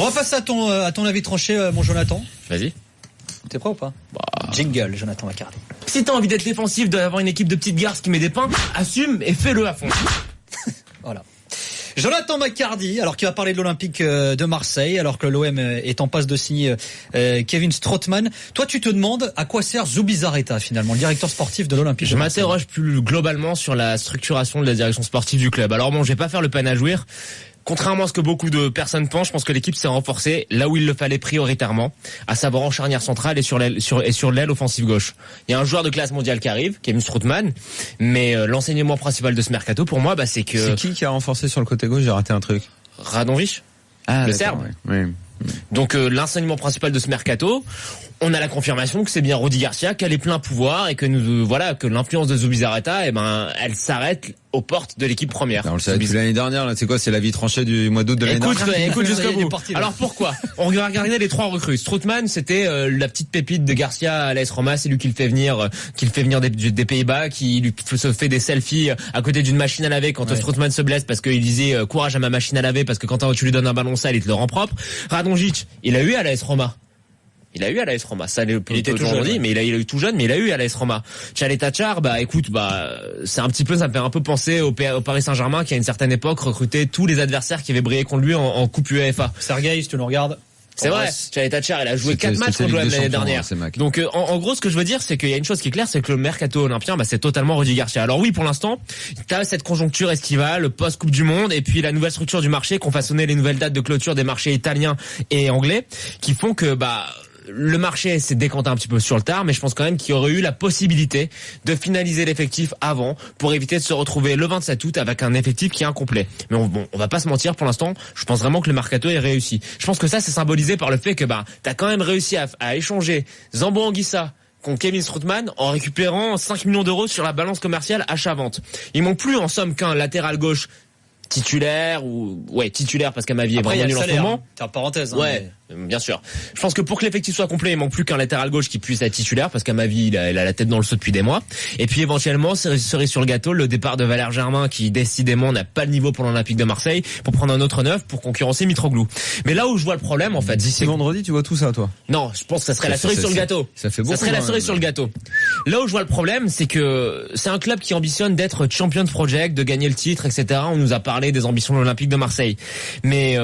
va passer à ton avis tranché, mon Jonathan. Vas-y. T'es prêt ou pas? Jingle, Jonathan McCardy. Si t'as envie d'être défensif, d'avoir une équipe de petites garces qui met des pains, assume et fais-le à fond. Voilà. Jonathan McCardy, alors qui va parler de l'Olympique de Marseille, alors que l'OM est en passe de signer Kevin Strootman. Toi, tu te demandes à quoi sert Zubizarreta finalement, le directeur sportif de l'Olympique de Marseille. Je m'interroge plus globalement sur la structuration de la direction sportive du club. Alors bon, je vais pas faire le pan à jouir. Contrairement à ce que beaucoup de personnes pensent, je pense que l'équipe s'est renforcée là où il le fallait prioritairement, à savoir en charnière centrale et sur l'aile offensive gauche. Il y a un joueur de classe mondiale qui arrive, Kevin Strootman, mais l'enseignement principal de ce mercato pour moi, c'est que... C'est qui a renforcé sur le côté gauche? J'ai raté un truc. Radonjic, le Serbe. Ouais. Donc l'enseignement principal de ce mercato, on a la confirmation que c'est bien Rudy Garcia qui a les pleins pouvoirs et que que l'influence de Zubizarreta, elle s'arrête aux portes de l'équipe première. On le savait depuis l'année dernière, là, c'est quoi? C'est l'avis tranché du mois d'août de l'année dernière. Écoute jusqu'au bout. Alors pourquoi? On va regarder les 3 recrues. Strootman, c'était la petite pépite de Garcia à l'AS Roma, c'est lui qui le fait venir des Pays-Bas, qui lui se fait des selfies à côté d'une machine à laver quand Strootman se blesse parce qu'il disait courage à ma machine à laver parce que quand tu lui donnes un ballon sale, il te le rend propre. Radonjic, il a eu à l'AS Roma. Ça il était tout jeune, mais il a eu tout jeune, mais il a eu à l'AS Roma. Tchalé Tachar, c'est un petit peu, ça me fait un peu penser au Paris Saint-Germain qui à une certaine époque recrutait tous les adversaires qui avaient brillé contre lui en Coupe UEFA. Sergueï, si tu le regardes. C'est vrai, Tchalé Tachar, il a joué 4 matchs contre l'OM l'année dernière. Donc en gros, ce que je veux dire, c'est qu'il y a une chose qui est claire, c'est que le mercato olympien, c'est totalement Rudy Garcia. Alors oui, pour l'instant, t'as cette conjoncture estivale, le post-Coupe du Monde, et puis la nouvelle structure du marché qu'ont façonné les nouvelles dates de clôture des marchés italiens et anglais, qui font que le marché s'est décanté un petit peu sur le tard, mais je pense quand même qu'il y aurait eu la possibilité de finaliser l'effectif avant pour éviter de se retrouver le 27 août avec un effectif qui est incomplet. Mais on va pas se mentir, pour l'instant, je pense vraiment que le mercato est réussi. Je pense que ça, c'est symbolisé par le fait que t'as quand même réussi à échanger Zambo Anguissa contre Kevin Strootman en récupérant 5 millions d'euros sur la balance commerciale achat-vente. Il manque plus en somme qu'un latéral gauche titulaire parce qu'à ma vie est vraiment nul en ce moment. T'es en parenthèse. Bien sûr. Je pense que pour que l'effectif soit complet, il manque plus qu'un latéral gauche qui puisse être titulaire parce qu'à ma vie, il a la tête dans le seau depuis des mois. Et puis éventuellement, cerise sur le gâteau, le départ de Valère Germain qui décidément n'a pas le niveau pour l'Olympique de Marseille pour prendre un autre neuf pour concurrencer Mitroglou. Mais là où je vois le problème en fait, d'ici vendredi, tu vois tout ça toi? Non, je pense que ça serait la cerise sur le gâteau. Ça fait beaucoup. Ça serait la cerise sur le gâteau. Là où je vois le problème, c'est que c'est un club qui ambitionne d'être champion de project, de gagner le titre, etc. On nous a parlé des ambitions de l'Olympique de Marseille. Mais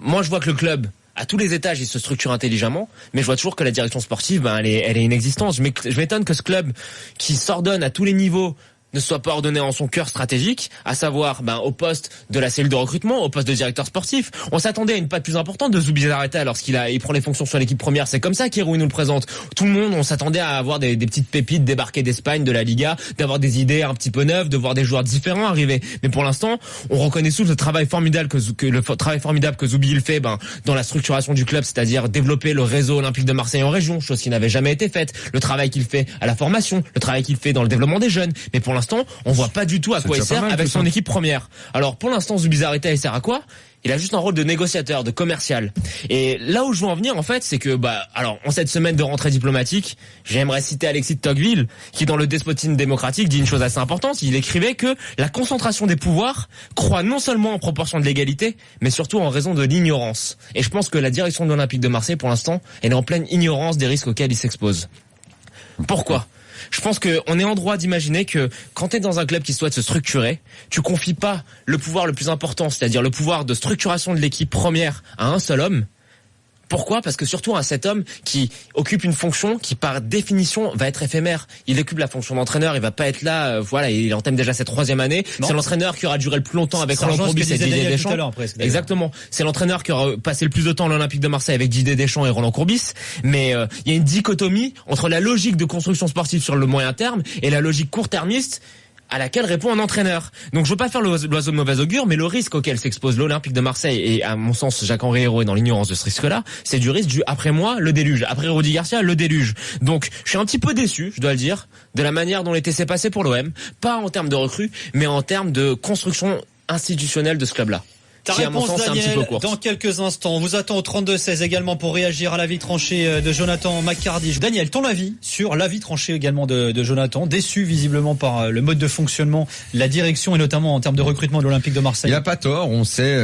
moi je vois que le club à tous les étages, il se structure intelligemment, mais je vois toujours que la direction sportive, elle est inexistante. Je m'étonne que ce club qui s'ordonne à tous les niveaux ne soit pas ordonné en son cœur stratégique, à savoir au poste de la cellule de recrutement, au poste de directeur sportif. On s'attendait à une patte plus importante de Zubizarreta lorsqu'il prend les fonctions sur l'équipe première. C'est comme ça qu'Héroui nous le présente. Tout le monde, on s'attendait à avoir des petites pépites débarquées d'Espagne, de la Liga, d'avoir des idées un petit peu neuves, de voir des joueurs différents arriver. Mais pour l'instant, on reconnaît sous le travail formidable que Zubi il fait dans la structuration du club, c'est-à-dire développer le réseau olympique de Marseille en région, chose qui n'avait jamais été faite. Le travail qu'il fait à la formation, le travail qu'il fait dans le développement des jeunes. Mais pour l'instant, on voit pas du tout à quoi il sert avec son équipe première. Alors pour l'instant, Zubizarreta, il sert à quoi? Il a juste un rôle de négociateur, de commercial. Et là où je veux en venir, en fait, c'est que, en cette semaine de rentrée diplomatique, j'aimerais citer Alexis de Tocqueville, qui dans le despotisme démocratique dit une chose assez importante. Il écrivait que la concentration des pouvoirs croît non seulement en proportion de l'égalité, mais surtout en raison de l'ignorance. Et je pense que la direction de l'Olympique de Marseille, pour l'instant, elle est en pleine ignorance des risques auxquels il s'expose. Pourquoi? Je pense qu'on est en droit d'imaginer que quand tu es dans un club qui souhaite se structurer, tu confies pas le pouvoir le plus important, c'est-à-dire le pouvoir de structuration de l'équipe première à un seul homme. Pourquoi? Parce que surtout à cet homme qui occupe une fonction qui par définition va être éphémère. Il occupe la fonction d'entraîneur, il va pas être là, il entame déjà sa 3e année. Non. C'est l'entraîneur qui aura duré le plus longtemps avec Roland Courbis et Didier Deschamps. Exactement. C'est l'entraîneur qui aura passé le plus de temps à l'Olympique de Marseille avec Didier Deschamps et Roland Courbis. Mais il y a une dichotomie entre la logique de construction sportive sur le moyen terme et la logique court-termiste à laquelle répond un entraîneur. Donc je veux pas faire l'oiseau de mauvais augure, mais le risque auquel s'expose l'Olympique de Marseille, et à mon sens Jacques-Henri Hérault est dans l'ignorance de ce risque-là, c'est du risque du après moi, le déluge. Après Rudy Garcia, le déluge. Donc je suis un petit peu déçu, je dois le dire, de la manière dont l'été s'est passé pour l'OM, pas en termes de recrues, mais en termes de construction institutionnelle de ce club-là. Ta qui à mon réponse, sens est un petit peu Daniel, courte. dans quelques instants. On vous attend au 32-16 également pour réagir à l'avis tranché de Jonathan McCarty. Daniel, ton avis sur l'avis tranché également de Jonathan, déçu visiblement par le mode de fonctionnement, la direction et notamment en termes de recrutement de l'Olympique de Marseille. Il a pas tort. On sait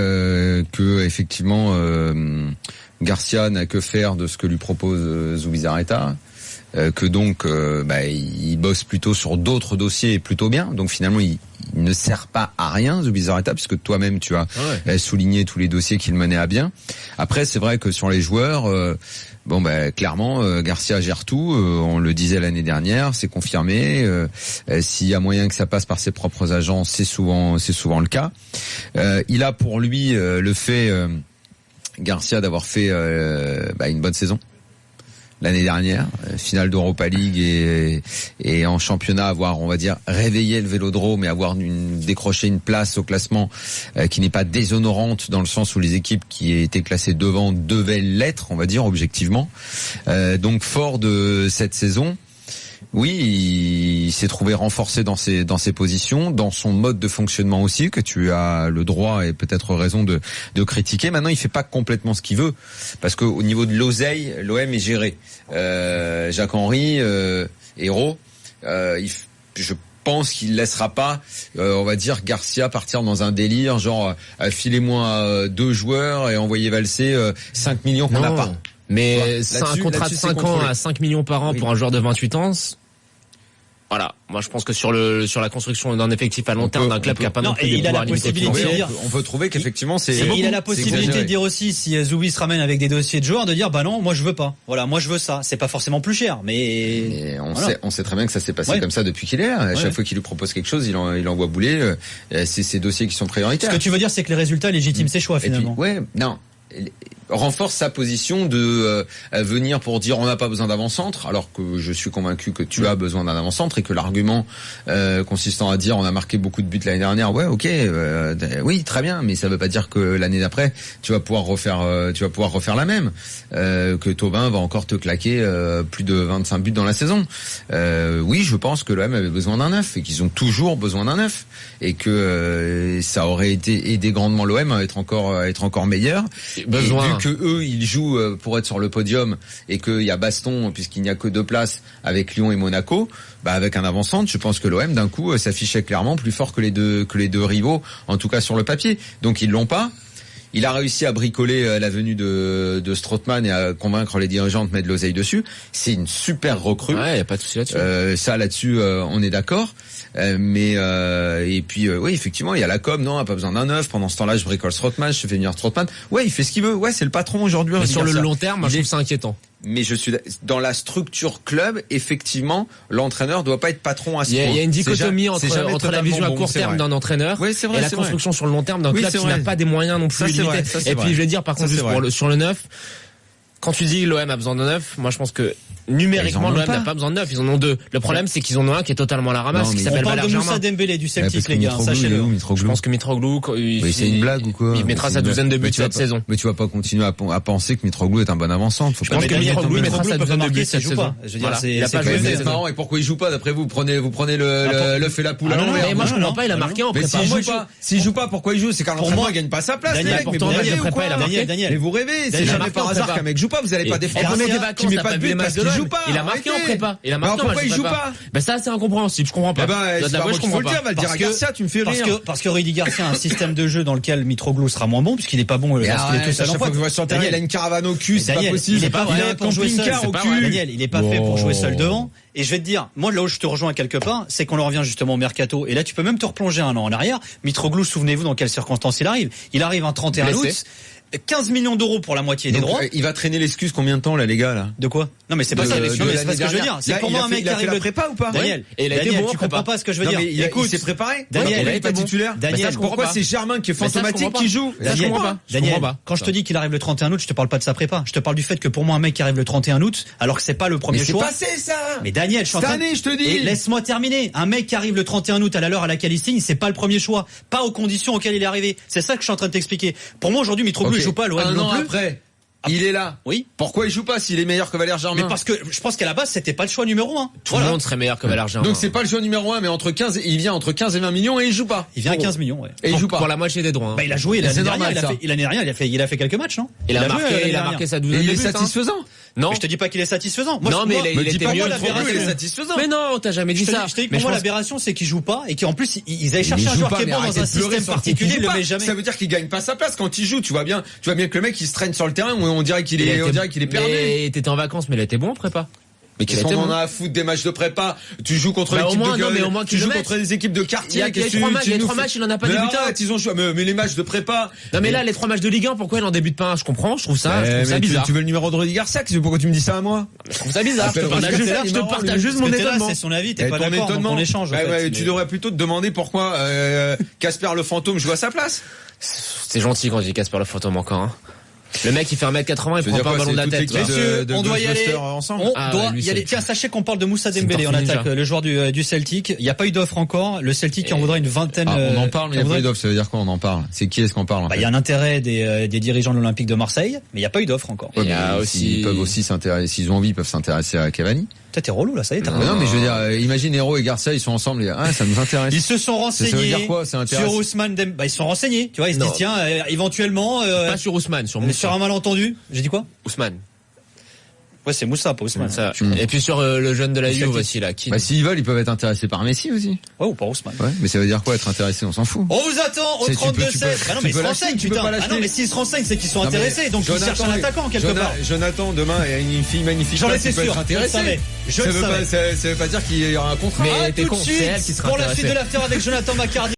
que effectivement Garcia n'a que faire de ce que lui propose Zubizarreta. Que donc il bosse plutôt sur d'autres dossiers et plutôt bien. Donc finalement il ne sert pas à rien Zubizarreta, puisque toi-même tu as souligné tous les dossiers qu'il menait à bien. Après c'est vrai que sur les joueurs clairement Garcia gère tout, on le disait l'année dernière, c'est confirmé. S'il y a moyen que ça passe par ses propres agents, c'est souvent le cas. Il a pour lui le fait Garcia d'avoir fait une bonne saison l'année dernière, finale d'Europa League et en championnat, avoir, on va dire, réveillé le Vélodrome et avoir décroché une place au classement qui n'est pas déshonorante, dans le sens où les équipes qui étaient classées devant devaient l'être, on va dire, objectivement. Donc fort de cette saison, oui, il s'est trouvé renforcé dans ses positions, dans son mode de fonctionnement aussi, que tu as le droit et peut-être raison de critiquer. Maintenant, il fait pas complètement ce qu'il veut, parce qu'au niveau de l'oseille, l'OM est géré. Jacques-Henri, héros, je pense qu'il laissera pas, on va dire, Garcia partir dans un délire, genre filez-moi 2 joueurs et envoyez valser 5 millions qu'on n'a pas. Mais c'est un contrat de 5 ans à 5 millions par an pour un joueur de 28 ans. Voilà, moi je pense que sur la construction d'un effectif à long terme d'un club qui a pas non plus des pouvoirs limités financiers, on peut trouver qu'effectivement c'est il a la possibilité de dire aussi, si Zoubi se ramène avec des dossiers de joueurs, de dire bah non, moi je veux pas. Voilà, moi je veux ça. C'est pas forcément plus cher, mais on sait très bien que ça s'est passé comme ça depuis qu'il est là. À chaque fois qu'il lui propose quelque chose, il envoie bouler. C'est ces dossiers qui sont prioritaires. Ce que tu veux dire, c'est que les résultats légitiment ses choix finalement. Renforce sa position de venir pour dire on n'a pas besoin d'avant-centre, alors que je suis convaincu que tu as besoin d'un avant-centre et que l'argument consistant à dire on a marqué beaucoup de buts l'année dernière, oui très bien, mais ça veut pas dire que l'année d'après tu vas pouvoir refaire la même, que Thauvin va encore te claquer plus de 25 buts dans la saison. Oui, je pense que l'OM avait besoin d'un neuf et qu'ils ont toujours besoin d'un neuf et que ça aurait aidé grandement l'OM à être encore meilleur. Besoin. Et vu que eux ils jouent pour être sur le podium et qu'il y a baston puisqu'il n'y a que 2 places avec Lyon et Monaco, avec un avant-centre, je pense que l'OM d'un coup s'affichait clairement plus fort que les deux rivaux, en tout cas sur le papier. Donc ils l'ont pas. Il a réussi à bricoler la venue de Strootman et à convaincre les dirigeants de mettre de l'oseille dessus. C'est une super recrue. Ouais, y a pas de souci là-dessus. Là-dessus, on est d'accord. Et puis oui, effectivement, il y a la com. Non, pas besoin d'un neuf. Pendant ce temps-là, je bricole Strootman, je fais venir Strootman. Ouais, il fait ce qu'il veut. Ouais, c'est le patron aujourd'hui. Mais sur le long terme, moi, je trouve ça inquiétant. Mais je suis dans la structure club, effectivement, l'entraîneur doit pas être patron à ce point. Il y a une dichotomie entre la vision à court terme d'un entraîneur et la construction sur le long terme d'un club qui n'a pas des moyens non plus limités. Et puis je vais dire par contre juste sur le neuf, quand tu dis l'OM a besoin de neuf, moi je pense que numériquement l'OM n'a pas besoin de neuf, ils en ont 2. Le problème c'est qu'ils en ont un qui est totalement à la ramasse, qui s'appelle Valère Germain. On parle de Moussa Dembélé du Celtic, les gars, sachez-le. Je pense que Mitroglou, c'est une blague ou quoi? Il mettra sa douzaine de buts cette saison. Mais tu vas pas continuer à penser que Mitroglou est un bon avant-centre. Je pense que Mitroglou mettra sa douzaine de buts cette saison. Je veux dire, il a pas joué. C'est marrant. Et pourquoi il joue pas d'après vous? Vous prenez l'œuf et la poule. Mais moi je comprends pas, il a marqué en prépa. S'il joue pas, pourquoi il joue? C'est car l'entraîneur gagne pas sa place. Daniel, mais vous rêvez, c'est jamais par hasard qu'un mec joue pas, vous allez pas défendre un mec qui met pas de but parce qu'il joue pas. Il a marqué en prépa. Pourquoi il joue pas? Ça c'est incompréhensible, je comprends pas. Je comprends pas. Va le dire à Garcia, tu me fais rire. Parce que Rudy Garcia a un système de jeu dans lequel Mitroglou sera moins bon puisqu'il est pas bon lorsqu'il est tout seul. À chaque fois que je vois sur terrain, il a une caravane au cul, c'est pas possible. Il est pas fait pour jouer seul, Daniel, il est pas fait pour jouer seul devant. Et je vais te dire, moi là où je te rejoins quelque part, c'est qu'on en revient justement au mercato. Et là, tu peux même te replonger un an en arrière. Mitroglou, souvenez-vous dans quelles circonstances il arrive. Il arrive un 31 août. 15 millions d'euros pour la moitié des droits. Il va traîner l'excuse combien de temps là les gars là? De quoi? Non mais c'est pas ça l'excuse, c'est pas ce que je veux dire. C'est pour moi un mec qui arrive de prépa ou pas? Daniel, tu comprends pas ce que je veux dire. Écoute, il s'est préparé. Daniel, il est pas titulaire. Daniel, pourquoi c'est Germain qui est fantomatique qui joue? Daniel, quand je te dis qu'il arrive le 31 août, je te parle pas de sa prépa. Je te parle du fait que pour moi un mec qui arrive le 31 août, alors que c'est pas le premier choix. C'est passé ça. Mais Daniel, je suis en train. Cette année, je te dis. Laisse-moi terminer. Un mec qui arrive le 31 août à l'heure à laquelle il signe, c'est pas le premier choix, pas aux conditions auxquelles il est arrivé. C'est ça que je suis en train de t'expliquer. Pour moi aujourd'hui, Mitroglou joue pas à l'OM non plus. Il est là. Oui. Pourquoi il joue pas s'il est meilleur que Valère Germain? Mais parce que je pense qu'à la base, c'était pas le choix numéro 1. Tout le monde serait meilleur que Valère Germain. Donc c'est pas le choix numéro 1, mais il vient entre 15 et 20 millions et il joue pas. Il vient à 15 millions, ouais. Et il joue pas. Pour la moitié des droits. Bah, il a joué l'année C'est dernière, normal, il a fait quelques matchs, non? Il a joué marqué, l'année il a dernière. marqué sa Et douzaine il de est buts, hein. satisfaisant. Non. Mais je te dis pas qu'il est satisfaisant. Moi, Non, mais moi, il était pas mieux moi, le l'aberration. premier, il est satisfaisant. Mais non, t'as jamais dit ça. Je te dis que Mais pour moi, je pense- l'aberration, c'est qu'il joue pas et qu'en plus, ils avaient Il cherché un joue joueur pas, qui est mais bon dans arrêtez un de pleurer système sur le fait particulier, qu'il il le joue met pas. jamais. Ça veut dire qu'il gagne pas sa place quand il joue. Tu vois bien que le mec il se traîne sur le terrain où on dirait qu'il est perdu. Mais t'étais en vacances, mais il était bon en prépa. Mais qu'est-ce qu'on en a à foutre des matchs de prépa? Tu joues contre Bah, l'équipe au moins, de non, mais au moins tu qu'ils joues le contre des équipes de quartier. Il y a 3 matchs, il en a pas débuté un. Ils ont joué. Mais les matchs de prépa. Non, mais là, les 3 matchs de Ligue 1, pourquoi il en débute pas un? Je comprends, je trouve ça bizarre. Tu veux le numéro de Rudy Garcia? Pourquoi tu me dis ça à moi? Je trouve ça bizarre. Je te Appelle partage Rudy juste, Garcia, je te il est partage marrant, juste mon Parce que là, étonnement. c'est son avis, t'es Et pas ton d'accord, donc étonnement. on échange. en fait. Tu devrais plutôt te demander pourquoi Casper le fantôme joue à sa place. C'est gentil quand je dis Casper le fantôme encore, hein. Le mec, il fait 1m80, il prend pas un ballon de la tête. Messieurs, on doit y aller. ensemble. On doit y aller. Tiens, sachez qu'on parle de Moussa Dembélé en tortue attaque, ninja. le joueur du Celtic. Il n'y a pas eu d'offre encore. Le Celtic en voudrait une vingtaine. On en parle, mais il n'y a pas eu d'offre. Ça veut dire quoi, on en parle? C'est qui est-ce qu'on parle? Il y a un intérêt des dirigeants de l'Olympique de Marseille, mais il n'y a pas eu d'offre encore. Ouais, Il y a mais aussi- Ils peuvent aussi s'intéresser, s'ils ont envie, ils peuvent s'intéresser à Cavani. Toi, t'es relou, là, ça y est, t'as Non, mais je veux dire, imagine Héro et Garcia, ils sont ensemble, ça nous intéresse. Ils se sont Ça veut renseignés dire quoi? Ça intéresse. sur Ousmane Dembélé. Ils se sont renseignés, tu vois, ils se Non. disent, tiens, éventuellement, Pas sur Ousmane, sur sur Moussa. un malentendu. J'ai dit quoi? Ousmane. Ouais, c'est Moussa, pas Ousmane. Ça. Et puis sur le jeune de la Celtic. Juve aussi, là. Qui... Bah, s'ils veulent, ils peuvent être intéressés par Messi aussi. Ouais, ou pas Ousmane. Ouais, mais ça veut dire quoi, être intéressé? On s'en fout. On vous attend au Tu peux- 32-16. Bah non, mais ils se l'acheter, renseignent, tu peux putain. pas Ah l'acheter. non, mais s'ils se renseignent, c'est qu'ils sont Non, mais intéressés. Donc ils Jonathan cherchent un attaquant quelque part. Jonathan, demain, il y a une fille magnifique. J'en là, étais qui peut sûr. être Je le intéressée. savais. Je le savais. Ça veut pas dire qu'il y aura un contrat. Mais À t'es tout con, de c'est elle qui suite sera pour la intéressée. suite de l'after avec Jonathan Maccardy.